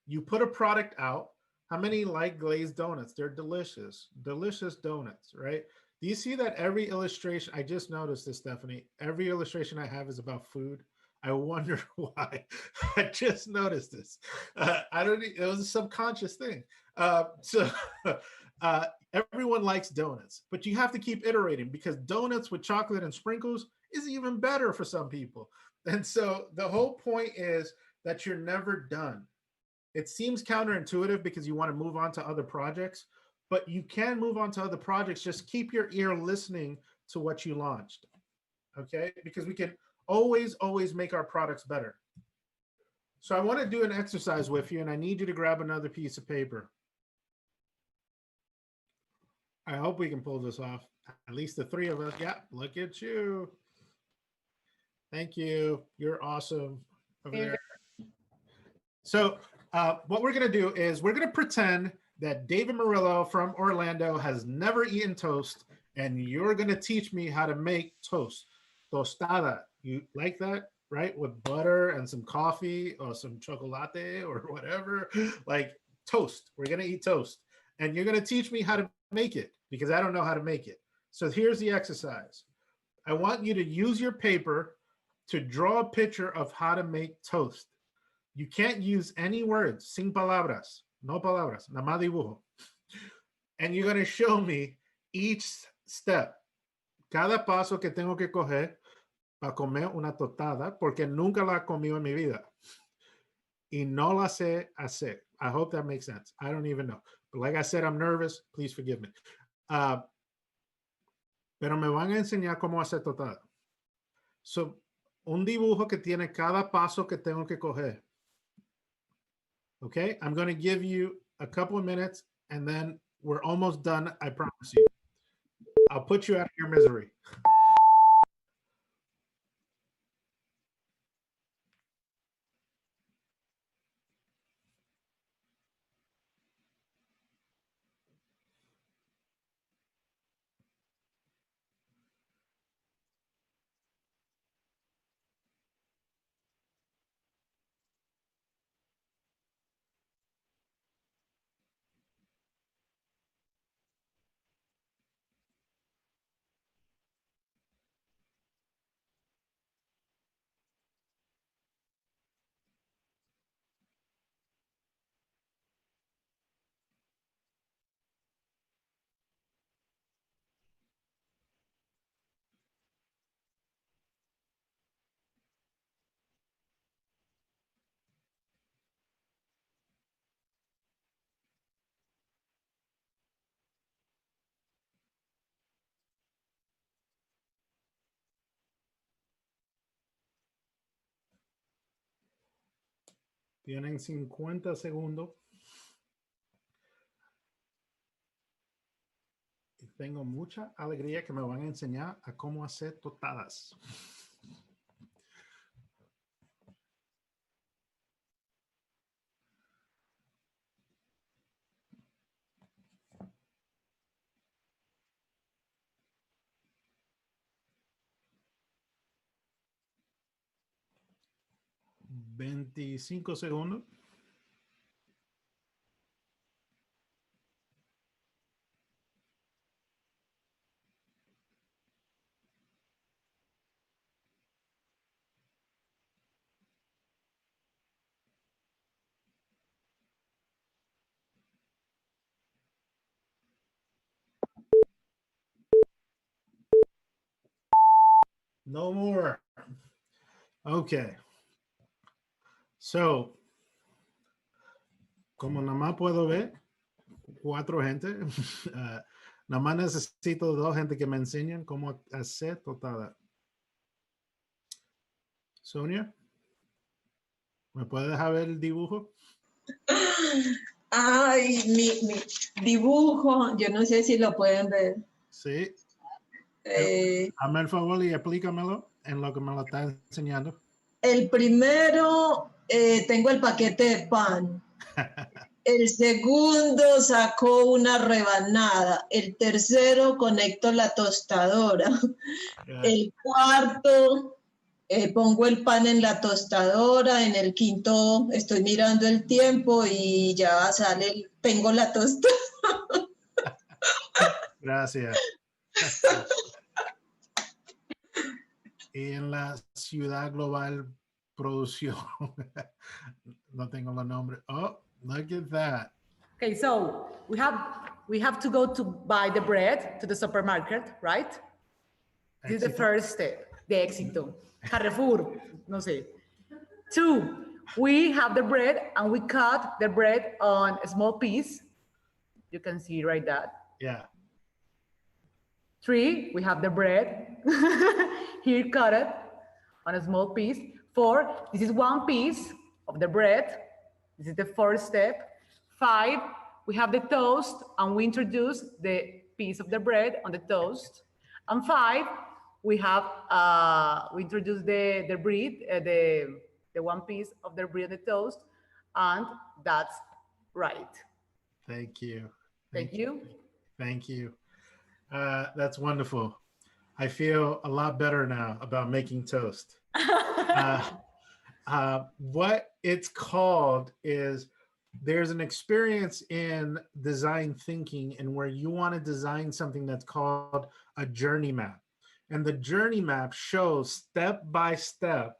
You put a product out. How many like glazed donuts? They're delicious, delicious donuts, right? Do you see that every illustration, I just noticed this, Stephanie, every illustration I have is about food? I wonder why. I just noticed this. It was a subconscious thing. Everyone likes donuts, but you have to keep iterating, because donuts with chocolate and sprinkles is even better for some people. And so the whole point is that you're never done. It seems counterintuitive because you want to move on to other projects, but you can move on to other projects. Just keep your ear listening to what you launched, okay? Because we can always make our products better. So I want to do an exercise with you, and I need you to grab another piece of paper. I hope we can pull this off. At least the 3 of us. Yeah, look at you. Thank you. You're awesome over there. So what we're going to do is we're going to pretend that David Murillo from Orlando has never eaten toast, and you're going to teach me how to make toast. Tostada. You like that, right? With butter and some coffee or some chocolate or whatever. Like toast. We're going to eat toast. And you're going to teach me how to make it, because I don't know how to make it. So here's the exercise. I want you to use your paper to draw a picture of how to make toast. You can't use any words, sin palabras, no palabras, nada más dibujo. and you're going to show me each step, cada paso que tengo que coger para comer una tostada, porque nunca la he comido en mi vida. Y no la sé hacer. I hope that makes sense. I don't even know. But like I said, I'm nervous. Please forgive me. Pero me van a enseñar cómo hacer tostada. So, un dibujo que tiene cada paso que tengo que coger. Okay, I'm going to give you a couple of minutes and then we're almost done, I promise you. I'll put you out of your misery. Tienen 50 segundos. Y tengo mucha alegría que me van a enseñar a cómo hacer tostadas. ¿25 segundos? No more. Okay. So, como nada más puedo ver 4 gente, nada más necesito 2 gente que me enseñen cómo hacer tostada. Sonia, ¿me puedes dejar ver el dibujo? Ay, mi dibujo, yo no sé si lo pueden ver. Sí. Hazme el favor y explícamelo en lo que me lo está enseñando. El primero, tengo el paquete de pan. El segundo, sacó una rebanada. El tercero, conecto la tostadora. El cuarto, pongo el pan en la tostadora. En el quinto, estoy mirando el tiempo y ya sale, tengo la tostada. Gracias. Y en la Ciudad Global Producción, no tengo los nombres. Oh, look at that. Okay, so we have to go to buy the bread to the supermarket, right? This is the first step, the éxito. Carrefour, no sé. 2, we have the bread and we cut the bread on a small piece. You can see right that. Yeah. 3, we have the bread. Here cut it on a small piece. 4, this is one piece of the bread. This is the first step. 5, we have the toast and we introduce the piece of the bread on the toast. And 5, we have we introduce the bread, the one piece of the bread on the toast, and that's right. Thank you. Thank you. Thank you. That's wonderful. I feel a lot better now about making toast. What it's called is there's an experience in design thinking and where you want to design something that's called a journey map. And the journey map shows step by step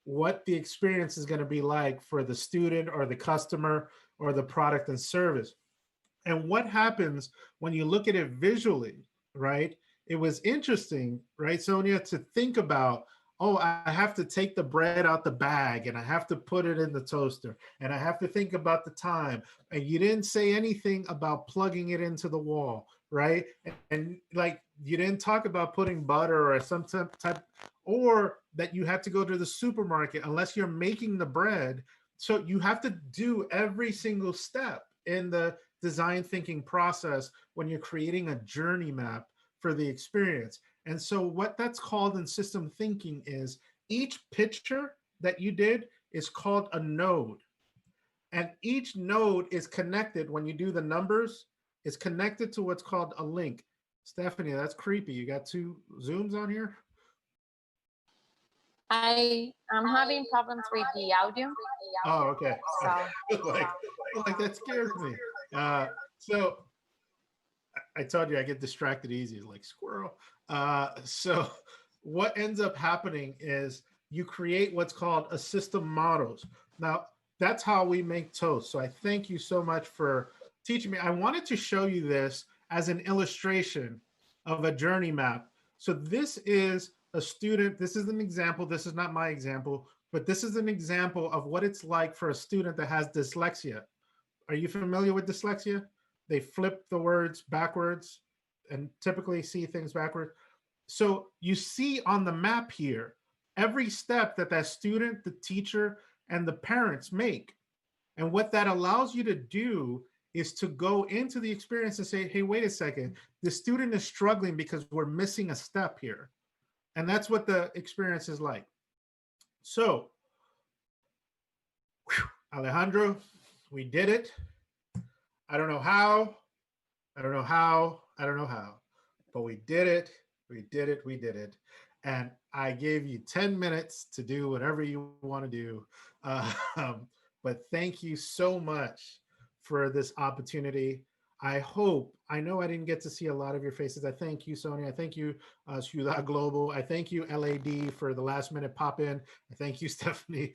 what the experience is going to be like for the student or the customer or the product and service. And what happens when you look at it visually, right? It was interesting, right, Sonia, to think about, oh, I have to take the bread out the bag and I have to put it in the toaster and I have to think about the time. And you didn't say anything about plugging it into the wall, right? And like, you didn't talk about putting butter or some type, or that you had to go to the supermarket unless you're making the bread. So you have to do every single step in the design thinking process when you're creating a journey map for the experience. And so what that's called in system thinking is each picture that you did is called a node. And each node is connected, when you do the numbers, is connected to what's called a link. Stephanie, that's creepy. You got two Zooms on here? I'm having problems with the audio. Oh, okay. So, like that scares me. So I told you I get distracted easy, like squirrel. So what ends up happening is you create what's called a system models. Now, that's how we make toast. So I thank you so much for teaching me. I wanted to show you this as an illustration of a journey map. So this is a student, this is an example, this is not my example, but this is an example of what it's like for a student that has dyslexia. Are you familiar with dyslexia? They flip the words backwards and typically see things backwards. So you see on the map here, every step that that student, the teacher, and the parents make. And what that allows you to do is to go into the experience and say, hey, wait a second, the student is struggling because we're missing a step here. And that's what the experience is like. So, Alejandro, we did it. I don't know how, but we did it. We did it. And I gave you 10 minutes to do whatever you want to do. But thank you so much for this opportunity. I know I didn't get to see a lot of your faces. I thank you, Sonia. I thank you, Ciudad Global. I thank you, LAD, for the last minute pop in. I thank you, Stephanie,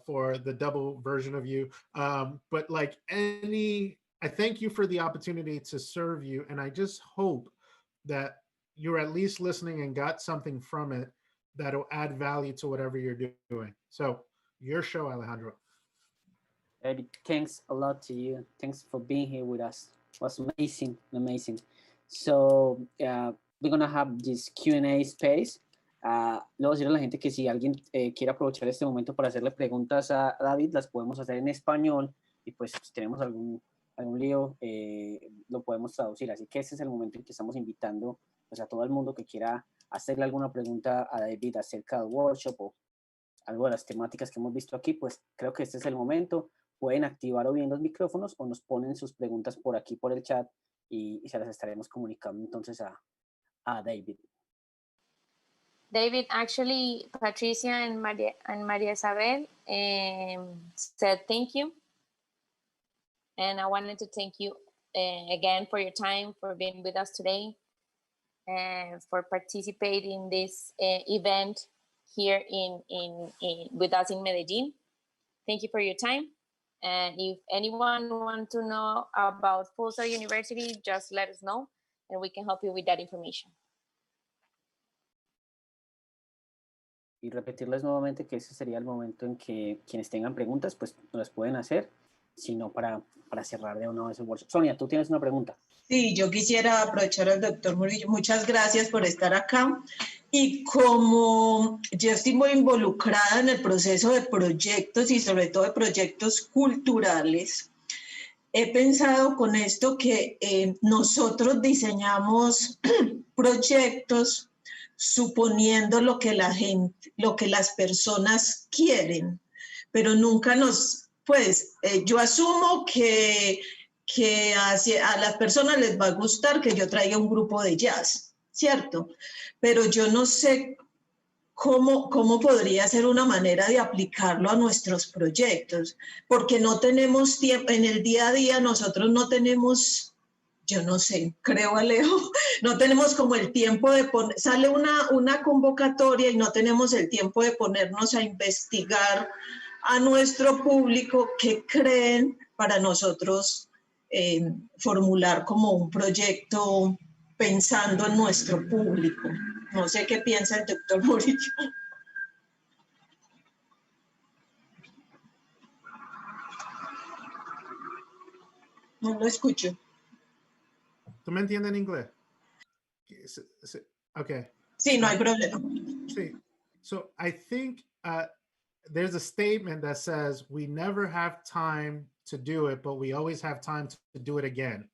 for the double version of you. But like I thank you for the opportunity to serve you. And I just hope that you're at least listening and got something from it that'll add value to whatever you're doing. So your show, Alejandro. Thanks a lot to you. Thanks for being here with us. It was amazing. So we're gonna have this Q&A space. Luego decirle a la gente que si alguien quiere aprovechar este momento para hacerle preguntas a David, las podemos hacer en español y pues si tenemos algún lío, lo podemos traducir. Así que este es el momento en que estamos invitando pues, a todo el mundo que quiera hacerle alguna pregunta a David acerca del workshop o algo de las temáticas que hemos visto aquí, pues creo que este es el momento. Pueden activar o bien los micrófonos o nos ponen sus preguntas por aquí, por el chat, y se las estaremos comunicando entonces a David. David, actually, Patricia and Maria Isabel said thank you. And I wanted to thank you again for your time, for being with us today, and for participating in this event here with us in Medellin. Thank you for your time. And if anyone wants to know about Full Sail University, just let us know and we can help you with that information. Y repetirles nuevamente que ese sería el momento en que quienes tengan preguntas, pues no las pueden hacer, sino para cerrar de una vez el workshop. Sonia, tú tienes una pregunta. Sí, yo quisiera aprovechar al doctor Murillo. Muchas gracias por estar acá. Y como yo estoy muy involucrada en el proceso de proyectos y sobre todo de proyectos culturales, he pensado con esto que nosotros diseñamos proyectos suponiendo lo que las personas quieren, pero nunca yo asumo que a las personas les va a gustar que yo traiga un grupo de jazz, ¿cierto? Pero yo no sé cómo podría ser una manera de aplicarlo a nuestros proyectos, porque no tenemos tiempo, en el día a día nosotros no tenemos, yo no sé, creo Alejo, no tenemos como el tiempo de sale una convocatoria y no tenemos el tiempo de ponernos a investigar a nuestro público qué creen para nosotros formular como un proyecto pensando en nuestro público. No sé qué piensa el doctor Murillo. No lo escucho. ¿Tú me entiendes en inglés? Okay. Sí, no hay problema. See, so I think there's a statement that says we never have time to do it, but we always have time to do it again,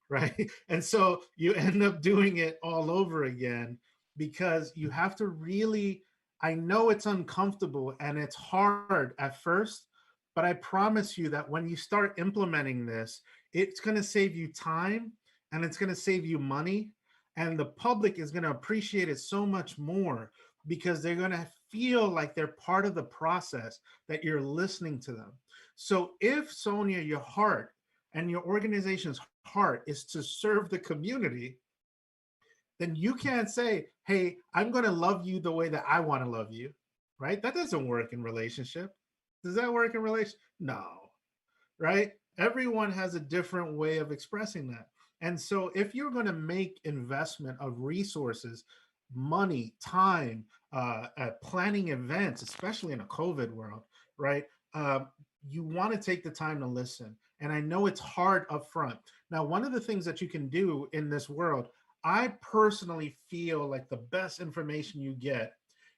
right? And so you end up doing it all over again because you have to really, I know it's uncomfortable and it's hard at first, but I promise you that when you start implementing this, it's going to save you time and it's going to save you money. And the public is going to appreciate it so much more because they're going to feel like they're part of the process, that you're listening to them. So if, Sonia, your heart and your organization's heart is to serve the community, then you can't say, hey, I'm going to love you the way that I want to love you, right? That doesn't work in relationship. Does that work in relationship? No, right? Everyone has a different way of expressing that. And so if you're going to make investment of resources, money, time, planning events, especially in a COVID world, right? You want to take the time to listen. And I know it's hard up front. Now, one of the things that you can do in this world, I personally feel like the best information you get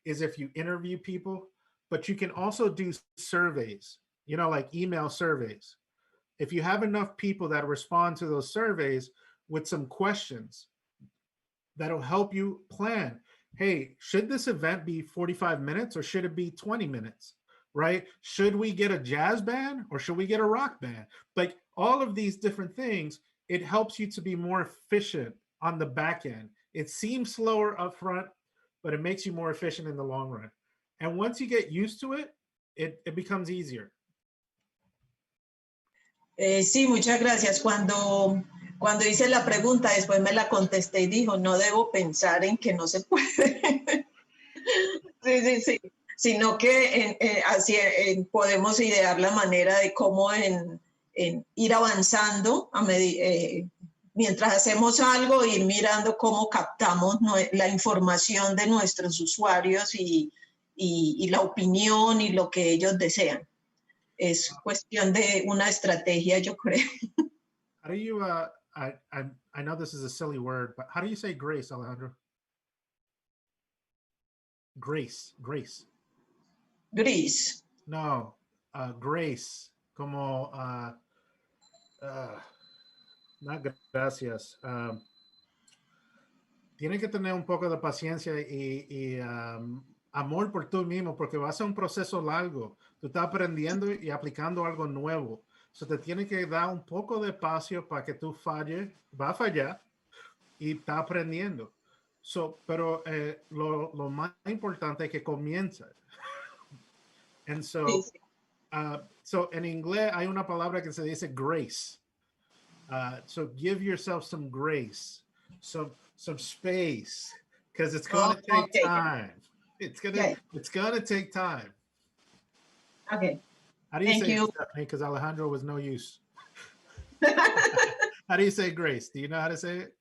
is if you interview people, but you can also do surveys, you know, like email surveys. If you have enough people that respond to those surveys with some questions, that'll help you plan. Hey, should this event be 45 minutes or should it be 20 minutes, right? Should we get a jazz band or should we get a rock band? Like all of these different things, it helps you to be more efficient on the back end. It seems slower up front, but it makes you more efficient in the long run. And once you get used to it, it becomes easier. Sí, muchas gracias. Cuando hice la pregunta, después me la contesté y dijo, no debo pensar en que no se puede. Sí. Sino que así podemos idear la manera de cómo en ir avanzando mientras hacemos algo, ir mirando cómo captamos la información de nuestros usuarios y la opinión y lo que ellos desean. Es cuestión de una estrategia, yo creo. How do you, I know this is a silly word, but how do you say grace, Alejandro? Grace. Gris. No, grace, como, not gracias. Tienes que tener un poco de paciencia y amor por tú mismo, porque va a ser un proceso largo. Tú estás aprendiendo y aplicando algo nuevo. So te tiene que dar un poco de espacio para que tú falles, va a fallar y está aprendiendo. Pero lo más importante es que comienza. And so, so en inglés hay una palabra que se dice grace. So give yourself some grace, some space, because it's going to take time. It's gonna take time. Okay. How do you say it, Stephanie? Because Alejandro was no use. How do you say grace? Do you know how to say it?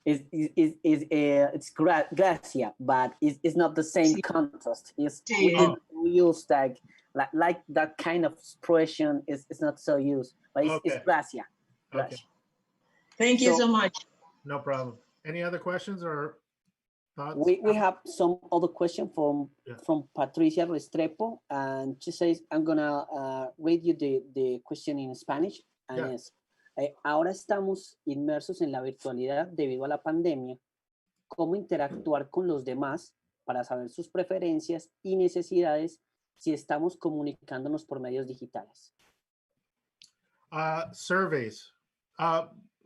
It's gracia, but it's not the same context. We use like that kind of expression is not so used, but it's gracia. Okay. Thank you so much. No problem. Any other questions or thoughts? We have some other question from Patricia Restrepo, and she says, I'm gonna read you the question in Spanish, and es, ahora estamos inmersos en la virtualidad debido a la pandemia. ¿Cómo interactuar con los demás para saber sus preferencias y necesidades si estamos comunicándonos por medios digitales? Surveys.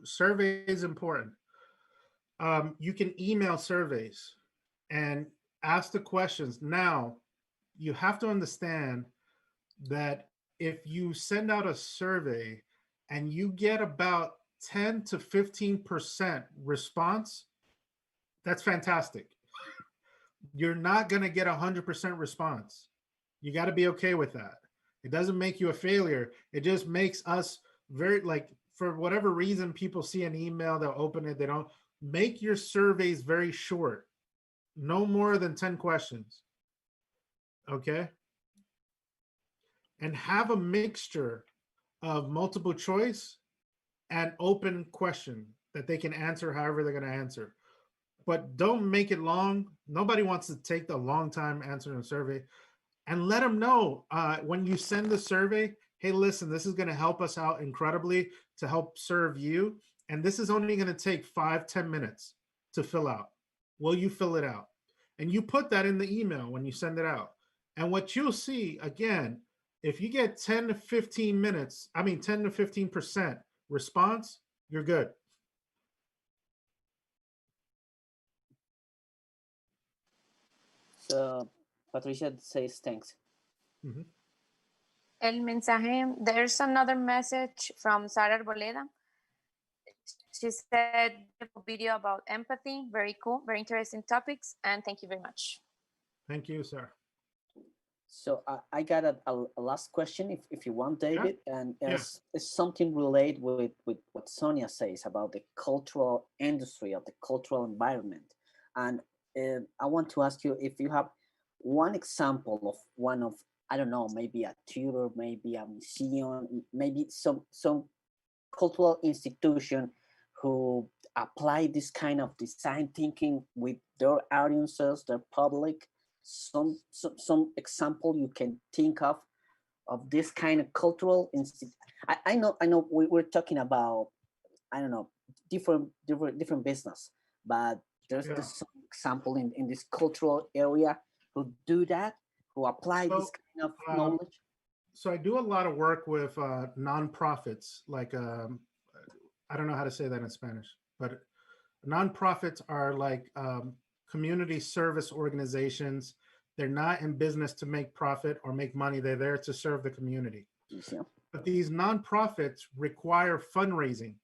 Survey is important. You can email surveys and ask the questions. Now, you have to understand that if you send out a survey and you get about 10 to 15% response, that's fantastic. You're not going to get 100% response. You got to be okay with that. It doesn't make you a failure. It just makes us very for whatever reason, people see an email, they'll open it, they don't. Make your surveys very short, no more than 10 questions, okay? And have a mixture of multiple choice and open question that they can answer however they're going to answer. But don't make it long. Nobody wants to take the long time answering a survey. And let them know when you send the survey, hey, listen, this is going to help us out incredibly to help serve you. And this is only going to take 5-10 minutes to fill out. Will you fill it out? And you put that in the email when you send it out. And what you'll see, again, if you get 10 to 15% response, you're good. So Patricia says thanks. Mm-hmm. El mensaje, there's another message from Sara Arboleda. She said, video about empathy, very cool, very interesting topics, and thank you very much. Thank you, sir. So I got a last question, if you want, David, yeah. And it's something related with what Sonia says about the cultural industry, of the cultural environment. And I want to ask you if you have one example of one of, I don't know, maybe a tutor, maybe a museum, maybe some cultural institution who apply this kind of design thinking with their audiences, their public. Some example you can think of this kind of cultural institute. I know we're talking about, I don't know, different business, but there's some example in this cultural area who do that, who apply this kind of knowledge. So I do a lot of work with nonprofits, like I don't know how to say that in Spanish, but nonprofits are like community service organizations. They're not in business to make profit or make money. They're there to serve the community. Yeah. But these nonprofits require fundraising.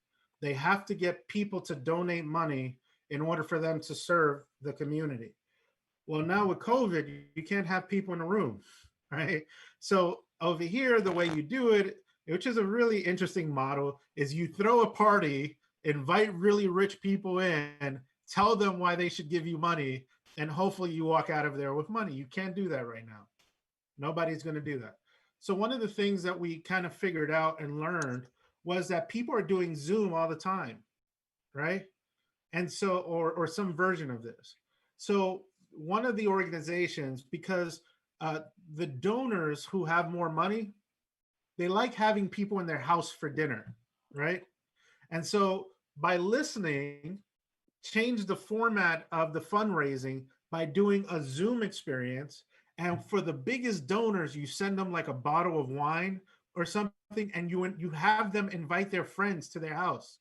They have to get people to donate money in order for them to serve the community. Well, now with COVID, you can't have people in a room, right? So over here, the way you do it, which is a really interesting model, is you throw a party, invite really rich people in, tell them why they should give you money, and hopefully you walk out of there with money. You can't do that right now. Nobody's going to do that. So one of the things that we kind of figured out and learned was that people are doing Zoom all the time, right? And so, or some version of this. So one of the organizations, because the donors who have more money, they like having people in their house for dinner, right? And so by listening, change the format of the fundraising by doing a Zoom experience. And for the biggest donors, you send them like a bottle of wine or something, and you have them invite their friends to their house,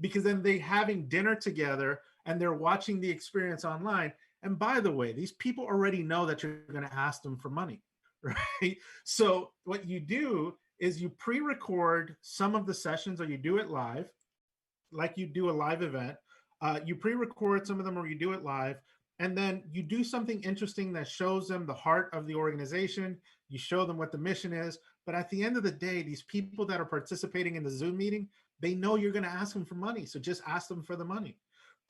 because then they're having dinner together and they're watching the experience online. And by the way, these people already know that you're going to ask them for money, right? So what you do is you pre-record some of the sessions, or you do it live, like you do a live event. You pre-record some of them, or you do it live, and then you do something interesting that shows them the heart of the organization. You show them what the mission is. But at the end of the day, these people that are participating in the Zoom meeting, they know you're going to ask them for money. So just ask them for the money,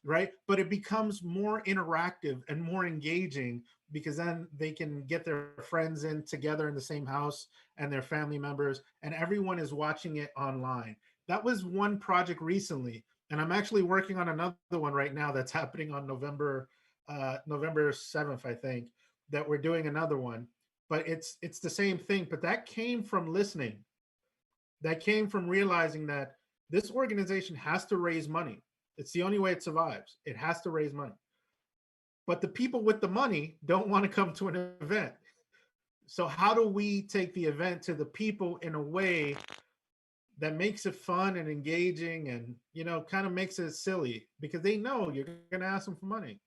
right? But it becomes more interactive and more engaging, because then they can get their friends in together in the same house and their family members, and everyone is watching it online. That was one project recently. And I'm actually working on another one right now that's happening on November 7th, I think, that we're doing another one. But it's the same thing. But that came from listening. That came from realizing that this organization has to raise money. It's the only way it survives. It has to raise money. But the people with the money don't want to come to an event. So how do we take the event to the people in a way that makes it fun and engaging, and, you know, kind of makes it silly, because they know you're going to ask them for money.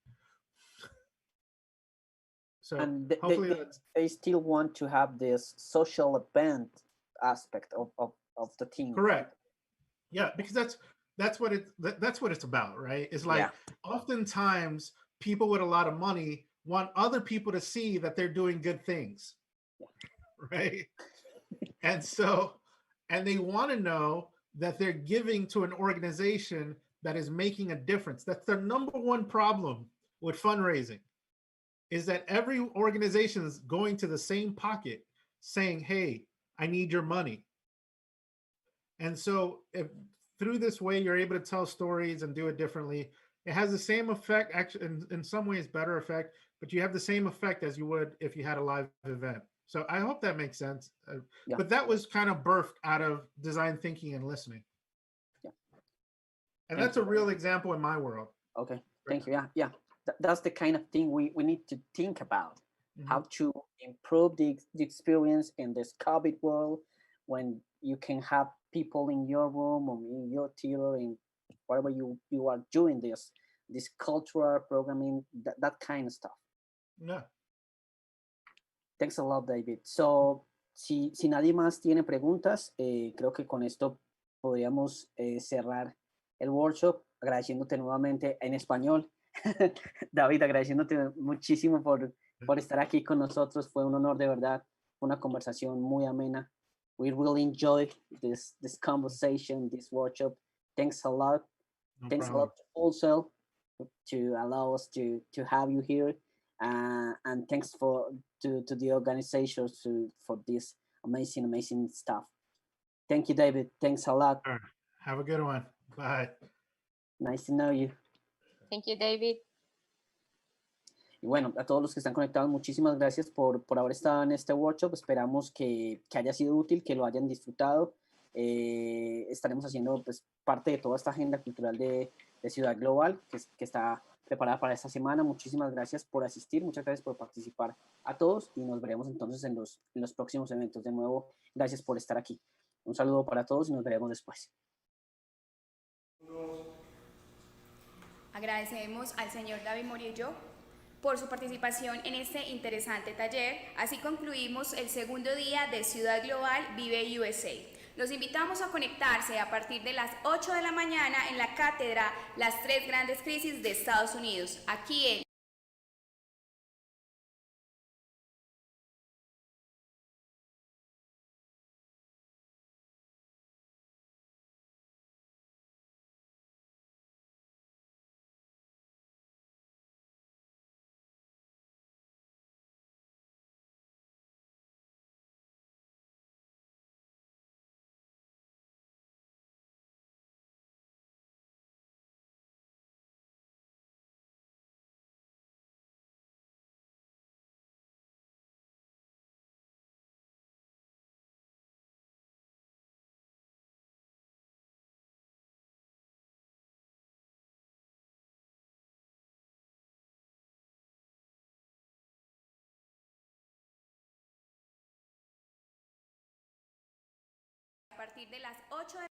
So and hopefully they still want to have this social event aspect of the team. Correct. Yeah, because that's what it's about, right? It's like, oftentimes people with a lot of money want other people to see that they're doing good things, right? And so, and they want to know that they're giving to an organization that is making a difference. That's the number one problem with fundraising, is that every organization is going to the same pocket saying, hey, I need your money. And so if through this way, you're able to tell stories and do it differently, it has the same effect, actually, in some ways better effect, but you have the same effect as you would if you had a live event. So I hope that makes sense. Yeah. But that was kind of birthed out of design thinking and listening. Yeah. And Thank that's a real example in my world. Okay, thank you. Yeah. That's the kind of thing we need to think about, how to improve the experience in this COVID world when you can have people in your room or in your theater and wherever you are doing this cultural programming, that kind of stuff. Yeah. Thanks a lot, David. So, si nadie más tiene preguntas, creo que con esto podríamos cerrar el workshop, agradeciéndote nuevamente en español. David, agradeciéndote muchísimo por estar aquí con nosotros. Fue un honor, de verdad. Fue una conversación muy amena. We really enjoyed this conversation, this workshop. Thanks a lot. No Thanks problem. a lot also to allow us to have you here. And thanks to the organizers for this amazing stuff. Thank you, David. Thanks a lot. All right. Have a good one. Bye. Nice to know you. Thank you, David. Y bueno, a todos los que están conectados, muchísimas gracias por haber estado en este workshop. Esperamos que haya sido útil, que lo hayan disfrutado. Estaremos haciendo pues, parte de toda esta agenda cultural de Ciudad Global que está preparada para esta semana. Muchísimas gracias por asistir, muchas gracias por participar a todos y nos veremos entonces en los próximos eventos. De nuevo, gracias por estar aquí. Un saludo para todos y nos veremos después. Agradecemos al señor David Morillo por su participación en este interesante taller. Así concluimos el segundo día de Ciudad Global Vive USA. Los invitamos a conectarse a partir de las 8 de la mañana en la cátedra Las Tres Grandes Crisis de Estados Unidos, aquí en a partir de las 8 de